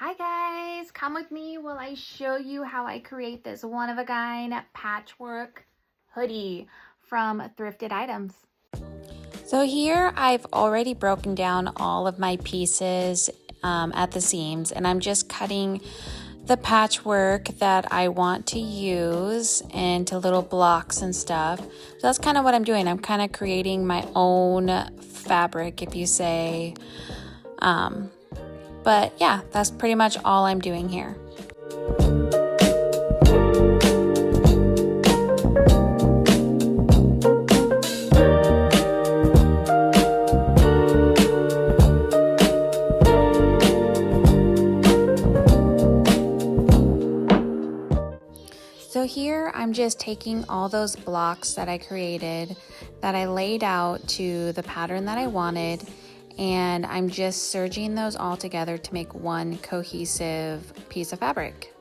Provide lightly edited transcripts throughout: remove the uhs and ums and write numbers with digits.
Hi guys, come with me while I show you how I create this one-of-a-kind patchwork hoodie from thrifted items. So here I've already broken down all of my pieces at the seams, and I'm just cutting the patchwork that I want to use into little blocks and stuff. So that's kind of what I'm doing. I'm kind of creating my own fabric, if you say. But yeah, that's pretty much all I'm doing here. So here I'm just taking all those blocks that I created, that I laid out to the pattern that I wanted, and I'm just serging those all together to make one cohesive piece of fabric.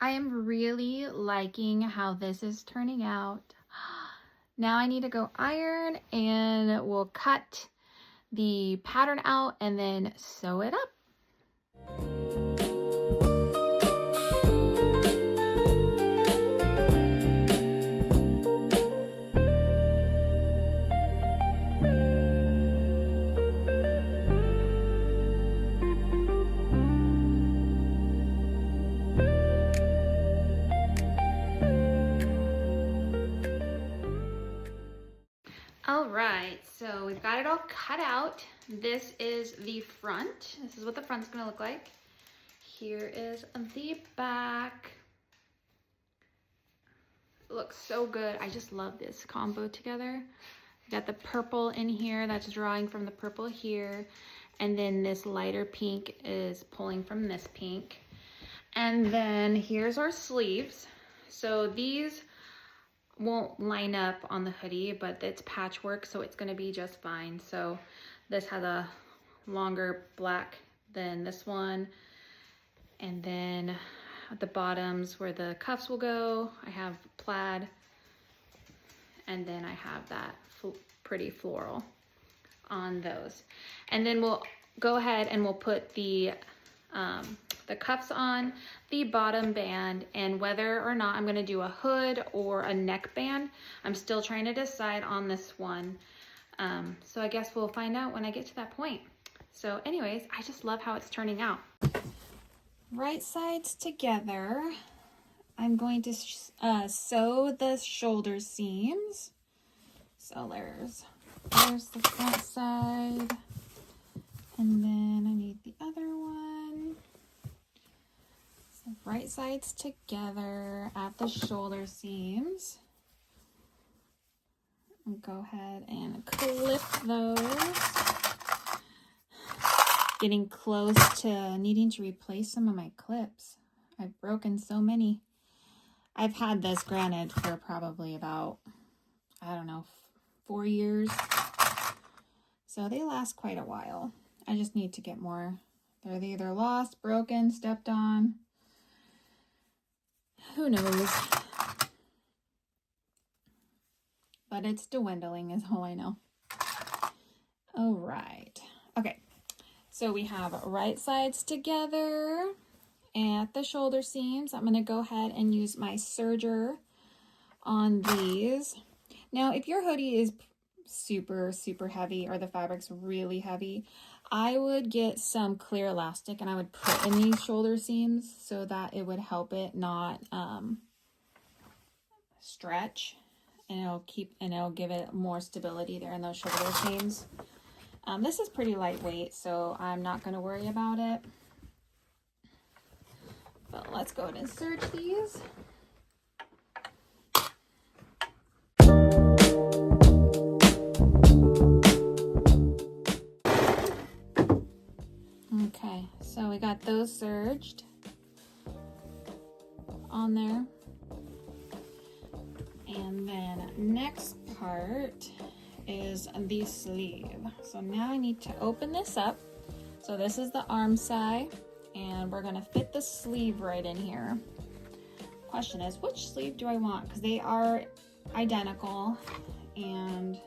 I am really liking how this is turning out. Now I need to go iron, and we'll cut the pattern out and then sew it up. All right, so we've got it all cut out. This is the front. This is what the front's gonna look like. Here is the back. It looks so good. I just love this combo together. We got the purple in here that's drawing from the purple here. And then this lighter pink is pulling from this pink. And then here's our sleeves. So these won't line up on the hoodie, but it's patchwork, so it's gonna be just fine. So this has a longer black than this one. And then at the bottoms where the cuffs will go, I have plaid. And then I have that pretty floral on those. And then we'll go ahead and we'll put the cuffs on the bottom band, and whether or not I'm going to do a hood or a neckband, I'm still trying to decide on this one. So I guess we'll find out when I get to that point. So anyways, I just love how it's turning out. Right sides together. I'm going to sew the shoulder seams. So there's the front side, and then I need the other one. So right sides together at the shoulder seams. I'll go ahead and clip those. Getting close to needing to replace some of my clips. I've broken so many. I've had this, granted, for probably about, I don't know, 4 years. So they last quite a while. I just need to get more. They're either lost, broken, stepped on. Who knows? But it's dwindling is all I know. All right. Okay. So we have right sides together at the shoulder seams. I'm going to go ahead and use my serger on these. Now, if your hoodie is super, super heavy, or the fabric's really heavy, I would get some clear elastic and I would put in these shoulder seams so that it would help it not stretch and it'll give it more stability there in those shoulder seams. This is pretty lightweight, so I'm not going to worry about it. But let's go ahead and serge these. Okay, so we got those serged on there. And then next part is the sleeve. So now I need to open this up. So this is the arm side, and we're gonna fit the sleeve right in here. Question is, which sleeve do I want? Because they are identical. And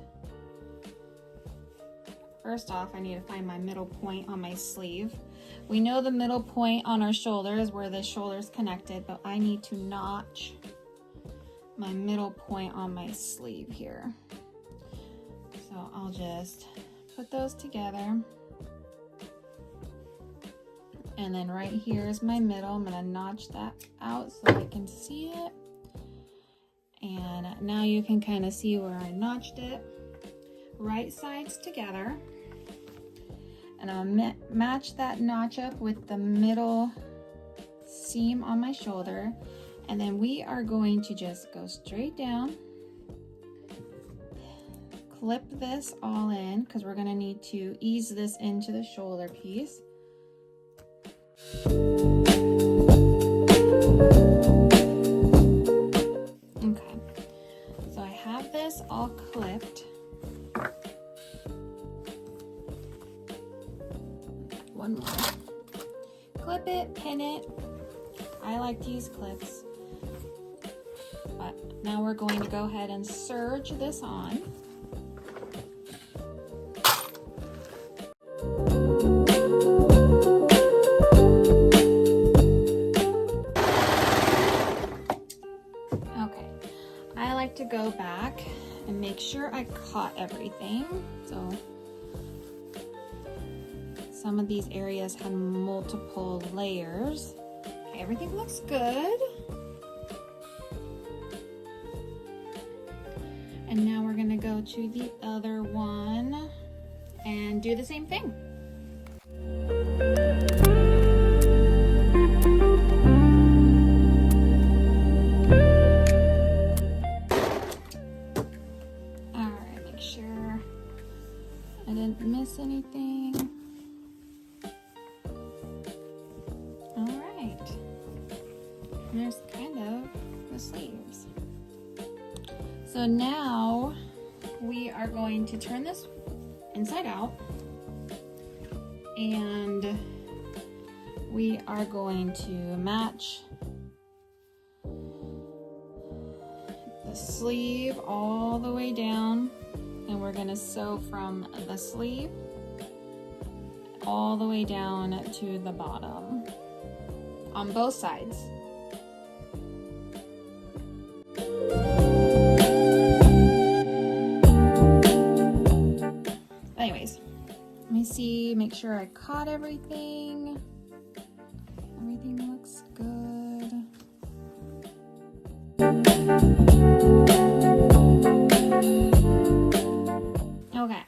first off, I need to find my middle point on my sleeve. We know the middle point on our shoulder is where the shoulder is connected, but I need to notch my middle point on my sleeve here. So I'll just put those together. And then right here is my middle. I'm gonna notch that out so I can see it. And now you can kind of see where I notched it. Right sides together. And I'll match that notch up with the middle seam on my shoulder. And then we are going to just go straight down, clip this all in, because we're going to need to ease this into the shoulder piece. Okay, so I have this all clipped. One more. Clip it, pin it. I like to use clips. But now we're going to go ahead and serge this on. Okay, I like to go back and make sure I caught everything. So some of these areas have multiple layers. Okay, everything looks good. And now we're gonna go to the other one and do the same thing. All right, make sure I didn't miss anything. All right, and there's kind of the sleeves. So now we are going to turn this inside out, and we are going to match the sleeve all the way down, and we're going to sew from the sleeve all the way down to the bottom on both sides. Anyways, let me see, make sure I caught everything. Everything looks good. Okay,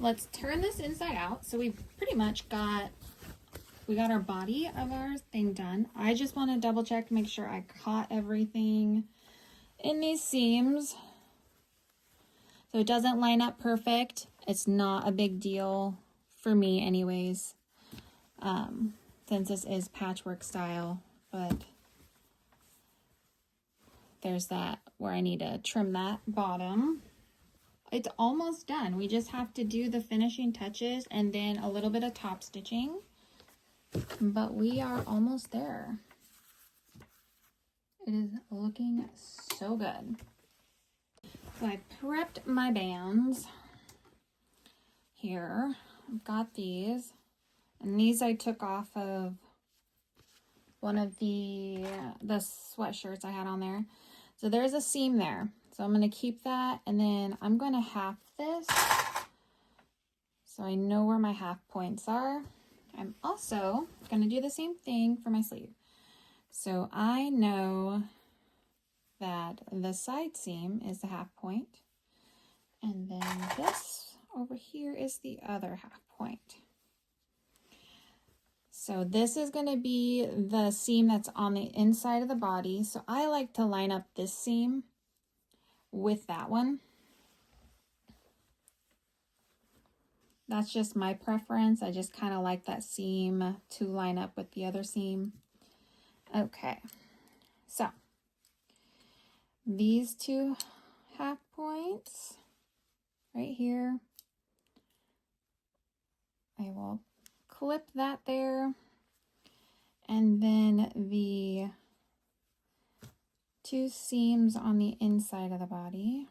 let's turn this inside out. So we've pretty much got our body of our thing done. I just want to double check to make sure I caught everything in these seams. So it doesn't line up perfect. It's not a big deal for me anyways, since this is patchwork style, but there's that where I need to trim that bottom. It's almost done. We just have to do the finishing touches and then a little bit of top stitching, but we are almost there. It is looking so good. So I prepped my bands here. I've got these, and these I took off of one of the sweatshirts I had on there. So there's a seam there, so I'm going to keep that, and then I'm going to half this so I know where my half points are. I'm also going to do the same thing for my sleeve. So I know that the side seam is the half point, and then this over here is the other half point. So this is going to be the seam that's on the inside of the body. So I like to line up this seam with that one. That's just my preference. I just kind of like that seam to line up with the other seam. Okay, so these two half points right here, I will clip that there, and then the two seams on the inside of the body,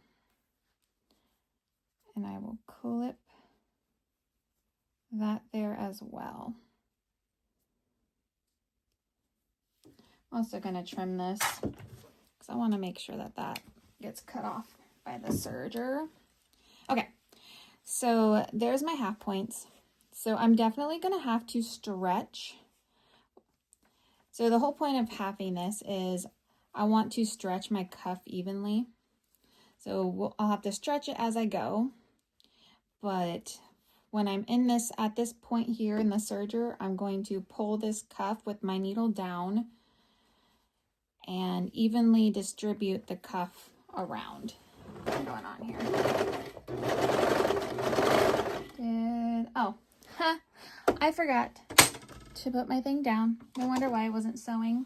and I will clip that there as well. I'm also going to trim this because I want to make sure that that gets cut off by the serger. Okay, so there's my half points. So I'm definitely going to have to stretch. So the whole point of halving this is I want to stretch my cuff evenly. So I'll have to stretch it as I go. But when I'm in this, at this point here in the serger, I'm going to pull this cuff with my needle down and evenly distribute the cuff around. What's going on here? I forgot to put my thing down. No wonder why I wasn't sewing.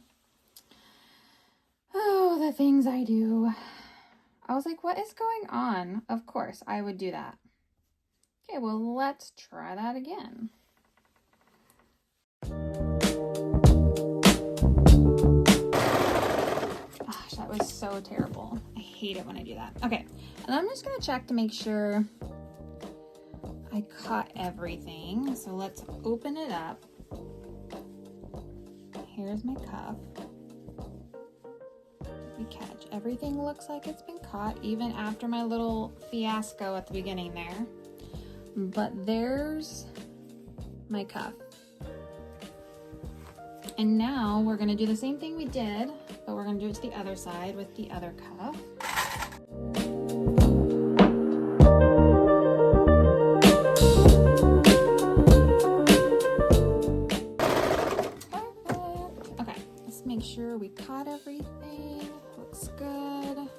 Oh, the things I do. I was like, what is going on? Of course, I would do that. Okay, well, let's try that again. Gosh, that was so terrible. I hate it when I do that. Okay, and I'm just gonna check to make sure I cut everything. So let's open it up. Here's my cuff. Did we catch? Everything looks like it's been caught, even after my little fiasco at the beginning there. But there's my cuff. And now we're gonna do the same thing we did, but we're gonna do it to the other side with the other cuff. Perfect. Okay, let's make sure we caught everything. Looks good.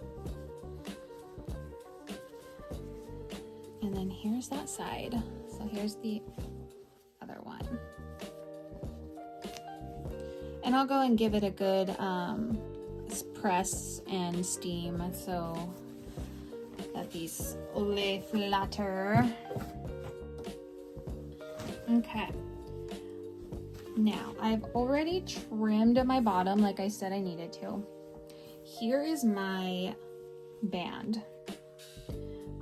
And then here's that side. So here's the other one. And I'll go and give it a good press and steam so that these lay flatter. Okay. Now, I've already trimmed my bottom like I said I needed to. Here is my band.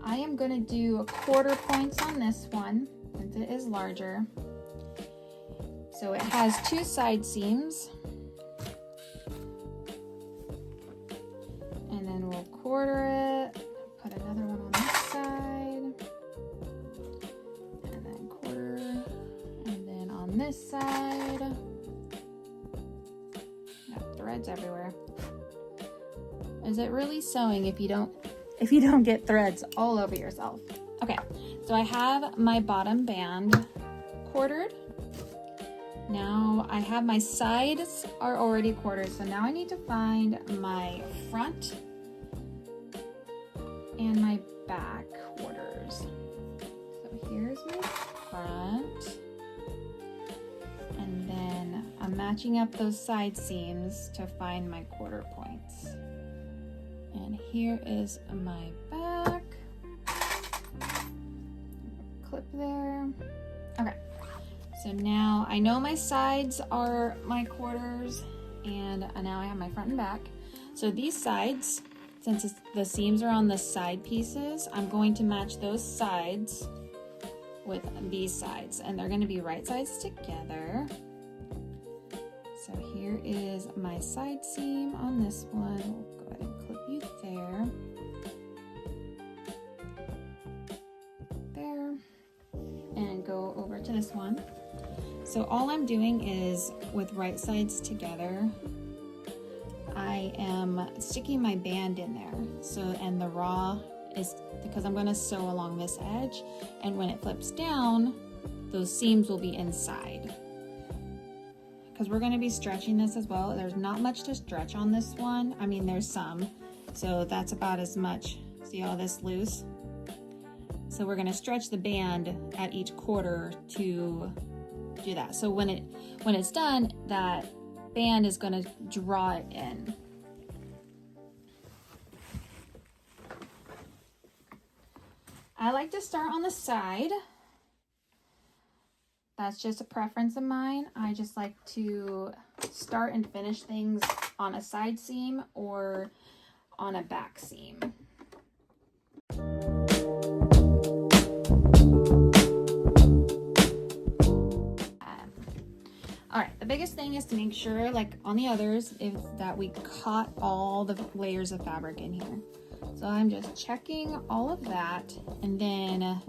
I am going to do 1/4 points on this one since it is larger. So it has 2 side seams. And then we'll 1/4 it, put another one on this side. And then 1/4, and then on this side. Got threads everywhere. Is it really sewing if you don't get threads all over yourself? Okay, so I have my bottom band 1/4. Now I have my sides are already 1/4, so now I need to find my front and my back quarters. So here's my front, and then I'm matching up those side seams to find my 1/4 points. And here is my back. Clip there. Okay. So now I know my sides are my quarters, and now I have my front and back. So these sides, since the seams are on the side pieces, I'm going to match those sides with these sides, and they're going to be right sides together. So here is my side seam on this one. We'll go ahead and clip you there. There. And go over to this one. So all I'm doing is, with right sides together, I I am sticking my band in there. So, and the raw is because I'm going to sew along this edge, and when it flips down, those seams will be inside. Because we're going to be stretching this as well. There's not much to stretch on this one. I mean, there's some. So that's about as much. See all this loose? So we're going to stretch the band at each quarter to do that. So when it's done, that band is going to draw it in. I like to start on the side. That's just a preference of mine. I just like to start and finish things on a side seam or on a back seam. All right, the biggest thing is to make sure, like on the others, is that we cut all the layers of fabric in here. So I'm just checking all of that, and then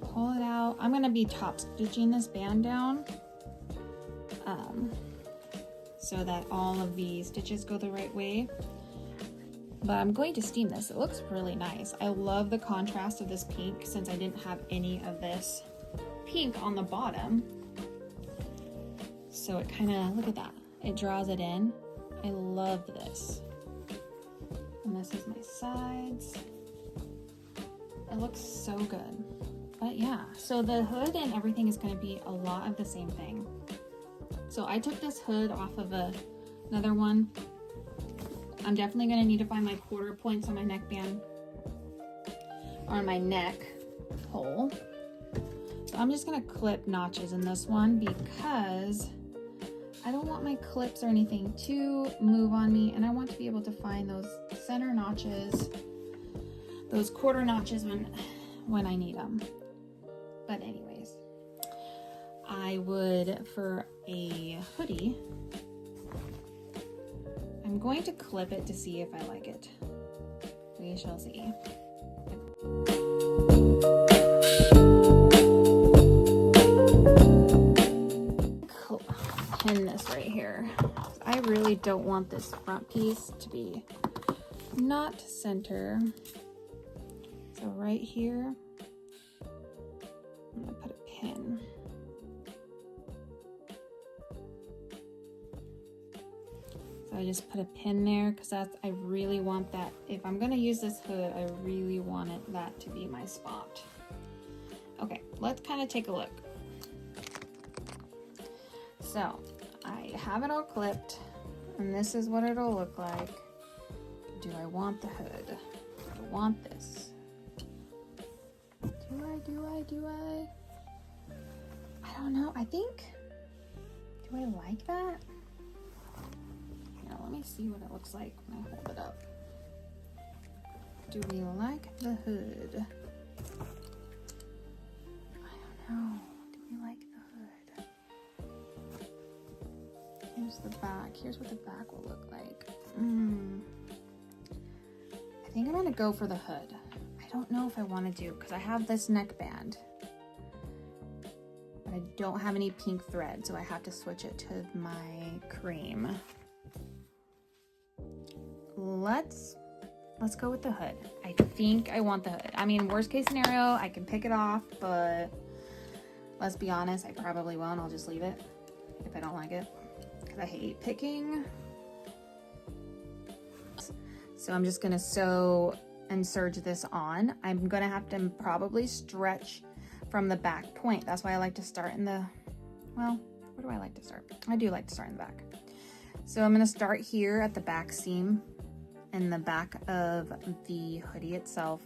pull it out. I'm gonna be top stitching this band down so that all of the stitches go the right way. But I'm going to steam this. It looks really nice. I love the contrast of this pink since I didn't have any of this pink on the bottom. So it kind of, look at that. It draws it in. I love this. And this is my sides. It looks so good. But yeah, so the hood and everything is going to be a lot of the same thing. So I took this hood off of another one. I'm definitely going to need to find my quarter points on my neckband or on my neck hole. So I'm just going to clip notches in this one because I don't want my clips or anything to move on me, and I want to be able to find those center notches, those quarter notches when I need them. But anyways, I would, for a hoodie, I'm going to clip it to see if I like it. We shall see. Pin this right here. I really don't want this front piece to be not center. So right here, I'm gonna put a pin. So I just put a pin there because I really want that. If I'm gonna use this hood, I really want that to be my spot. Okay, let's kind of take a look. So I have it all clipped, and this is what it'll look like. Do I want the hood? Do I want this? Do I? I don't know. I think, do I like that? Now let me see what it looks like when I hold it up. Do we like the hood? I don't know. Do we like the hood? Here's the back. Here's what the back will look like. I think I'm gonna go for the hood. I don't know if I want to do, because I have this neckband, but I don't have any pink thread, so I have to switch it to my cream. Let's go with the hood. I think I want the hood. I mean, worst case scenario, I can pick it off, but let's be honest, I probably won't. I'll just leave it if I don't like it, because I hate picking. So I'm just gonna sew and serge this on. I'm gonna have to probably stretch from the back point. That's why I like to start in the, well, where do I like to start? I do like to start in the back. So I'm gonna start here at the back seam in the back of the hoodie itself.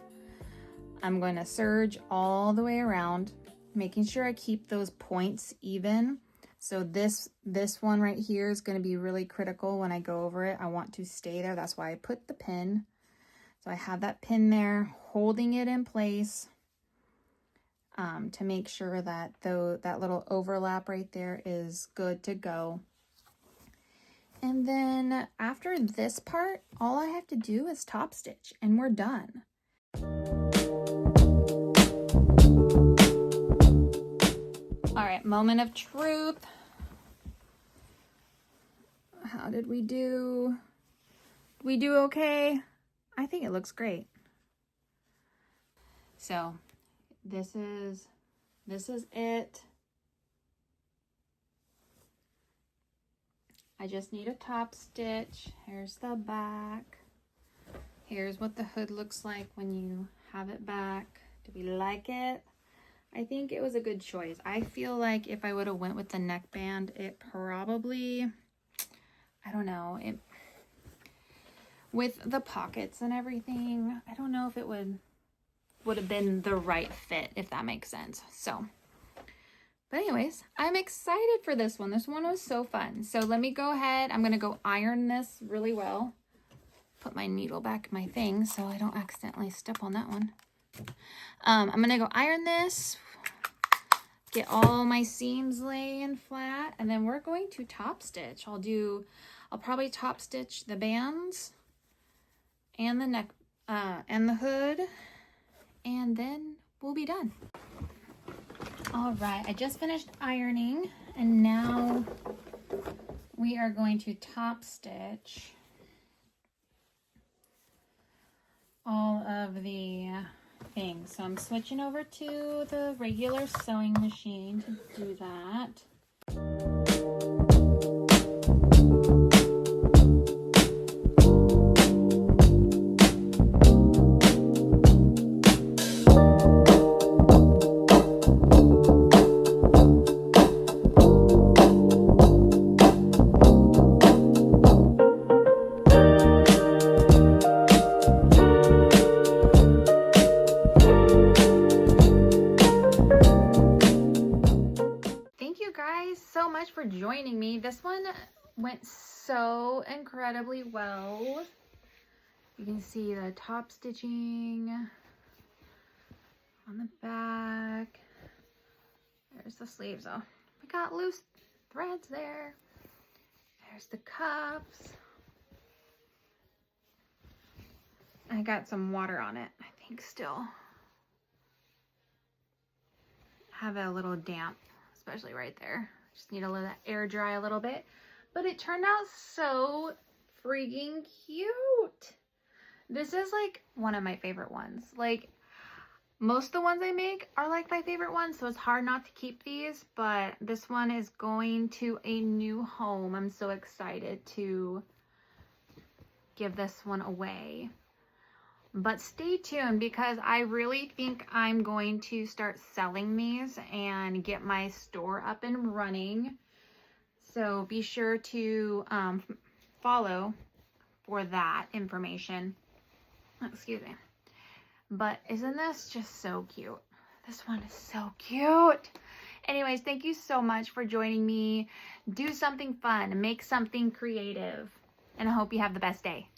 I'm going to serge all the way around, making sure I keep those points even. So this one right here is going to be really critical when I go over it. I want to stay there. That's why I put the pin. So I have that pin there, holding it in place to make sure that that little overlap right there is good to go. And then after this part, all I have to do is top stitch and we're done. All right, moment of truth. now. Did we do okay? I think it looks great. So this is it. I just need a top stitch. Here's the back. Here's what the hood looks like when you have it back. Do we like it? I think it was a good choice. I feel like if I would have went with the neckband, it probably, I don't know, it with the pockets and everything, I don't know if it would have been the right fit, if that makes sense. So, but anyways, I'm excited for this one. This one was so fun. So let me go ahead. I'm going to go iron this really well. Put my needle back in my thing so I don't accidentally step on that one. I'm going to go iron this, get all my seams laying flat, and then we're going to top stitch. I'll probably top stitch the bands and the neck and the hood, and then we'll be done. All right, I just finished ironing, and now we are going to top stitch all of the things. So I'm switching over to the regular sewing machine to do that. So much for joining me. This one went so incredibly well. You can see the top stitching on the back. There's the sleeves. Oh, we got loose threads there. There's the cuffs. I got some water on it, I think still. Have it a little damp, especially right there. Just need to let that air dry a little bit. But it turned out so freaking cute. This is like one of my favorite ones. Like most of the ones I make are like my favorite ones, so it's hard not to keep these, but this one is going to a new home. I'm so excited to give this one away. But stay tuned because I really think I'm going to start selling these and get my store up and running. So be sure to follow for that information. Excuse me. But isn't this just so cute? This one is so cute. Anyways, thank you so much for joining me. Do something fun, make something creative, and I hope you have the best day.